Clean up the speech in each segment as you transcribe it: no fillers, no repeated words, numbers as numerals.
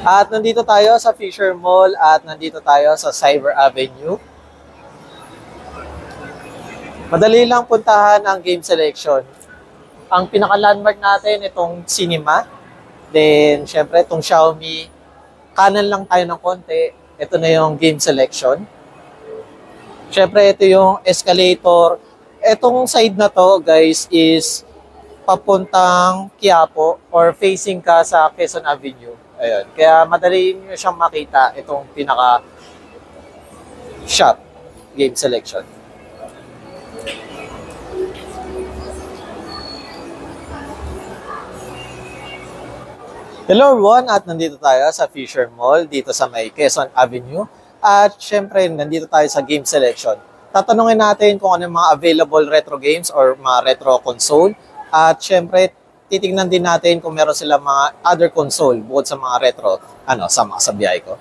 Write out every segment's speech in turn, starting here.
At nandito tayo sa Fisher Mall at nandito tayo sa Cyber Avenue. Madali lang puntahan ang game selection. Ang pinaka-landmark natin itong cinema. Then, syempre, itong Xiaomi. Kanan lang tayo ng konti. Ito na yung game selection. Syempre, ito yung escalator. Etong side na to, guys, is papuntang Quiapo or facing ka sa Quezon Avenue. Ayun. Kaya madali nyo siyang makita itong pinaka-shop game selection. Hello everyone, at nandito tayo sa Fisher Mall dito sa may Quezon Avenue. At syempre, nandito tayo sa game selection. Tatanungin natin kung ano yung mga available retro games or mga retro console. At syempre, titignan din natin kung meron sila mga other console bukod sa mga retro, sa biyahe ko.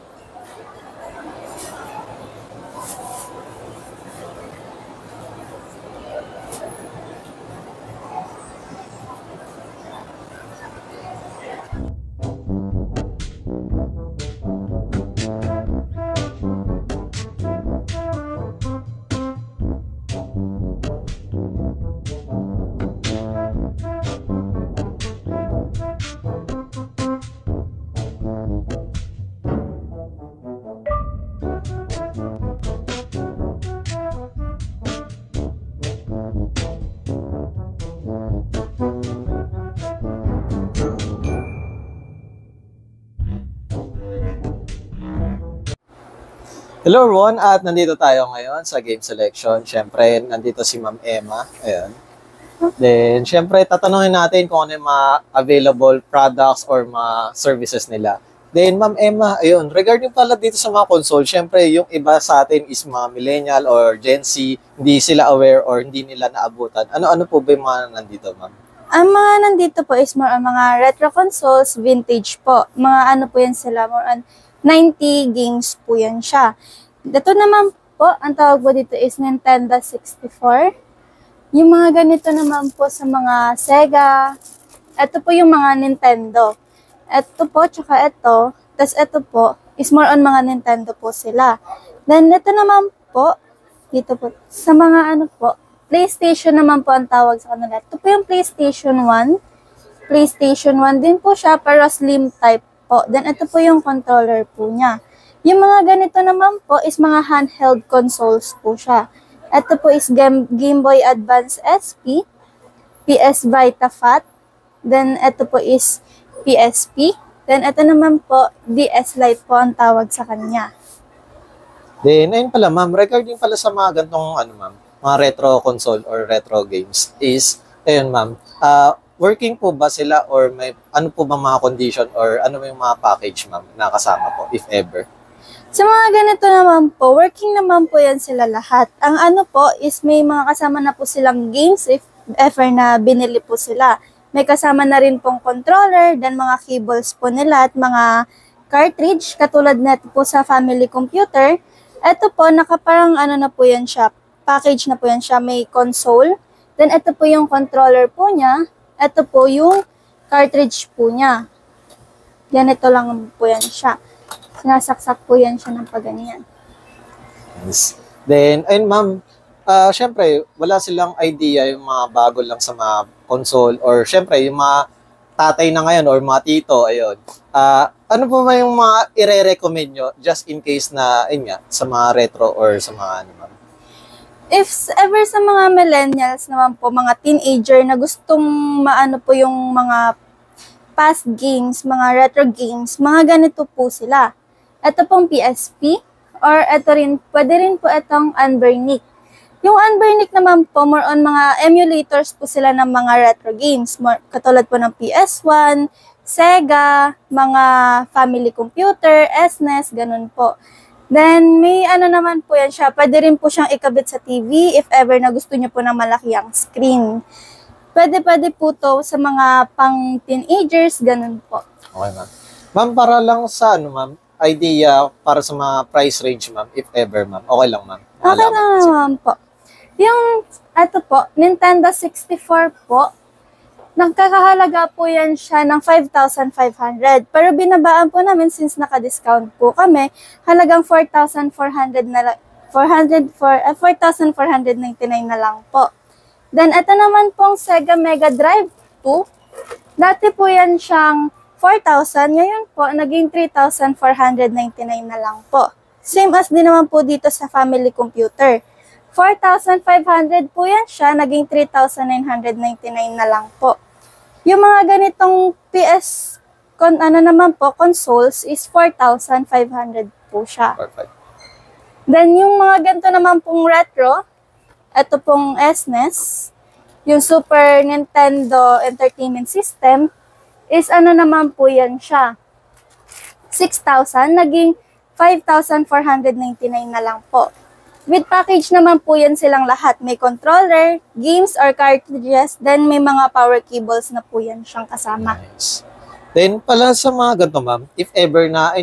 Hello everyone, at nandito tayo ngayon sa game selection. Syempre, nandito si Ma'am Emma. Ayan. Then, syempre, tatanungin natin kung ano yung mga available products or mga services nila. Then, Ma'am Emma, ayun, regarding pala dito sa mga console, syempre, yung iba sa atin is mga millennial or Gen Z, hindi sila aware or hindi nila naabutan. Ano-ano po ba yung mga nandito, Ma'am? Ang mga nandito po is more on mga retro consoles, vintage po. Mga ano po yan sila, more on 90 games po yan siya. Dito naman po, ang tawag po dito is Nintendo 64. Yung mga ganito naman po sa mga Sega. Ito po yung mga Nintendo. Ito po, tsaka ito. Tapos ito po, is more on mga Nintendo po sila. Then ito naman po, dito po, sa mga ano po, PlayStation naman po ang tawag sa kanila. Ito po yung PlayStation 1. PlayStation 1 din po siya, pero slim type po. Then ito po yung controller po niya. Yung mga ganito naman po is mga handheld consoles po siya. Ito po is Game Boy Advance SP, PS Vita Fat, then ito po is PSP, then ito naman po DS Lite po ang tawag sa kanya. Then, ayun pala, Ma'am, regarding pala sa mga gantong, Ma'am, mga retro console or retro games is, ayun, Ma'am, working po ba sila or may ano po ba mga condition or ano yung mga package, Ma'am, na kasama po, if ever? Sa mga ganito naman po, working naman po yan sila lahat. Ang ano po is may mga kasama na po silang games if ever na binili po sila. May kasama na rin pong controller, then mga cables po nila at mga cartridge, katulad nito po sa family computer. Ito po, nakaparang ano na po yan siya, package na po yan siya, may console. Then ito po yung controller po niya, ito po yung cartridge po niya. Ganito lang po yan siya. Sinasaksak po yan siya ng paganyan. Yes. Then, ayun, Ma'am, syempre, wala silang idea yung mga bago lang sa mga console or syempre, yung mga tatay na ngayon or mga tito, ayun. Ano po ba yung mga ire-recommend nyo just in case na, ayun nga, sa mga retro or sa mga ano, Ma'am? If ever sa mga millennials naman po, mga teenager na gustong maano po yung mga past games, mga retro games, mga ganito po sila. Ito pong PSP, or ito rin, pwede rin po itong Anbernic. Yung Anbernic naman po, more on mga emulators po sila ng mga retro games. Katulad po ng PS1, Sega, mga family computer, SNES, ganun po. Then, may ano naman po yan siya, pwede rin po siyang ikabit sa TV if ever na gusto niyo po ng malaki ang screen. Pwede po to sa mga pang teenagers, ganun po. Okay, Ma'am. Ma'am, para lang sa Ma'am, idea para sa mga price range, Ma'am, if ever, Ma'am. Okay lang, Ma'am. Okay na naman po. Yung, ito po, Nintendo 64 po, Nagkakahalaga po yan siya ng 5,500. Pero binabaan po namin since naka-discount po kami, halagang 4,400 na 4,499 na lang po. Then, ito naman pong Sega Mega Drive 2. Dati po yan siyang 4,000. Ngayon po, naging 3,499 na lang po. Same as din naman po dito sa family computer. 4,500 po yan siya, naging 3,999 na lang po. Yung mga ganitong naman po, consoles is 4,500 po siya. Perfect. Then, yung mga ganito naman pong retro, ito pong SNES, yung Super Nintendo Entertainment System, is naman po yan siya. 6,000, naging 5,499 na lang po. With package naman po yan silang lahat. May controller, games or cartridges, then may mga power cables na po yan siyang kasama. Nice. Then, pala sa mga ganito, ma'am, if ever na,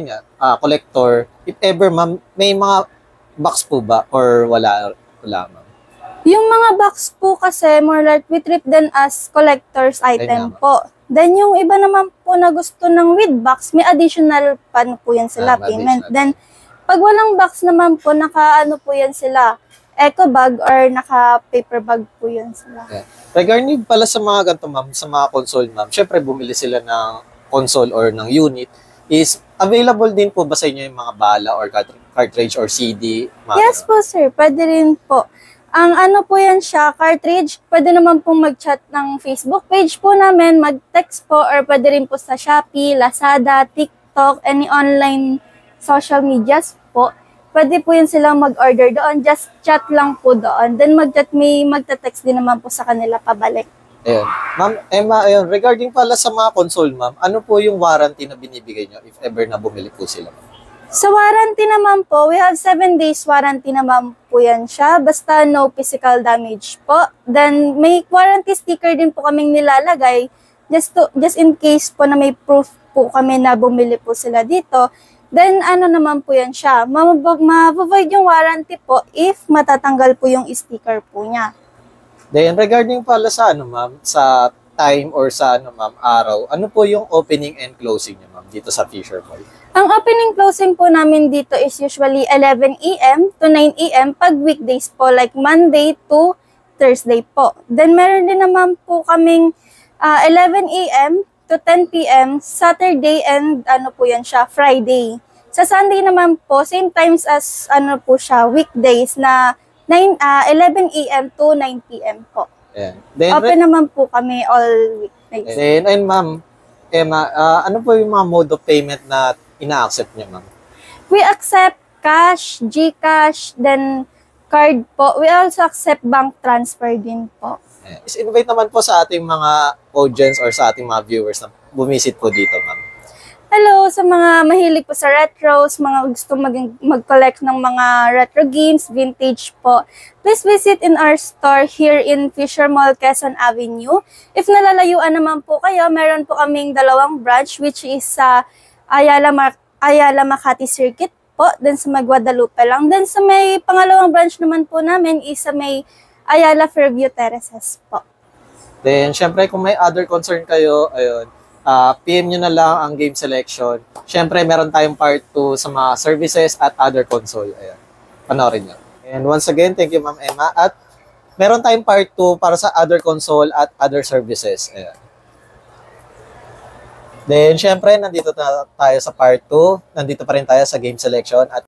collector, if ever, ma'am, may mga box po ba or wala ma'am? Yung mga box po kasi, more like we treat them as collector's item Ayun po. Then yung iba naman po na gusto ng with box, may additional pa po yan sila, payment. Additional. Then, pag walang box naman po, po yan sila, eco bag or naka-paper bag po yan sila. Yeah. Regarding pala sa mga ganito, ma'am, sa mga console, ma'am, syempre bumili sila ng console or ng unit, is available din po ba sa inyo yung mga bala or cartridge or CD? Yes po sir, pwede rin po. Ang po yan siya, cartridge, pwede naman pong mag-chat ng Facebook page po namin, mag-text po, or pwede rin po sa Shopee, Lazada, TikTok, any online social medias po. Pwede po yun silang mag-order doon, just chat lang po doon. Then may magta-text din naman po sa kanila pabalik. Ayun. Ma'am Emma, ayun, regarding pala sa mga console, ma'am, ano po yung warranty na binibigay nyo if ever na bumili po sila? Sa warranty naman po, we have 7 days warranty naman po yan siya. Basta no physical damage po. Then may warranty sticker din po kaming nilalagay just in case po na may proof po kami na bumili po sila dito. Then naman po yan siya. Ma-void yung warranty po if matatanggal po yung sticker po niya. Then regarding pala sa ma'am, sa time or sa ma'am, araw, ano po yung opening and closing niyo, ma'am, dito sa Fisher Mall? Ang opening closing po namin dito is usually 11 a.m. to 9 a.m. pag weekdays po, like Monday to Thursday po. Then meron din naman po kaming 11 a.m. to 10 p.m. Saturday and po yan siya, Friday. Sa Sunday naman po, same times as po siya, weekdays na 11 a.m. to 9 p.m. po. Ayan. Then, Open naman po kami all weekdays. then ayun, ma'am, Emma, ano po yung mga mode of payment na ina-accept niyo, ma'am? We accept cash, GCash, then card po. We also accept bank transfer din po. Ayan. Is-invite naman po sa ating mga audience or sa ating mga viewers na bumisit po dito, ma'am. Hello sa mga mahilig po sa retros, mga gusto mag-collect ng mga retro games, vintage po. Please visit in our store here in Fisher Mall, Quezon Avenue. If nalalayuan naman po kayo, meron po kaming 2 branch which is sa Ayala Makati Circuit po, then sa Guadalupe lang. Then sa may pangalawang branch naman po namin is sa may Ayala Fairview Terraces po. Then, syempre, kung may other concern kayo, ayun, PM nyo na lang ang game selection. Syempre, meron tayong part 2 sa mga services at other console. Ayan. Panoorin nyo. And once again, thank you, Ma'am Emma. At meron tayong part 2 para sa other console at other services. Ayan. Then, syempre, nandito na tayo sa part 2. Nandito pa rin tayo sa game selection at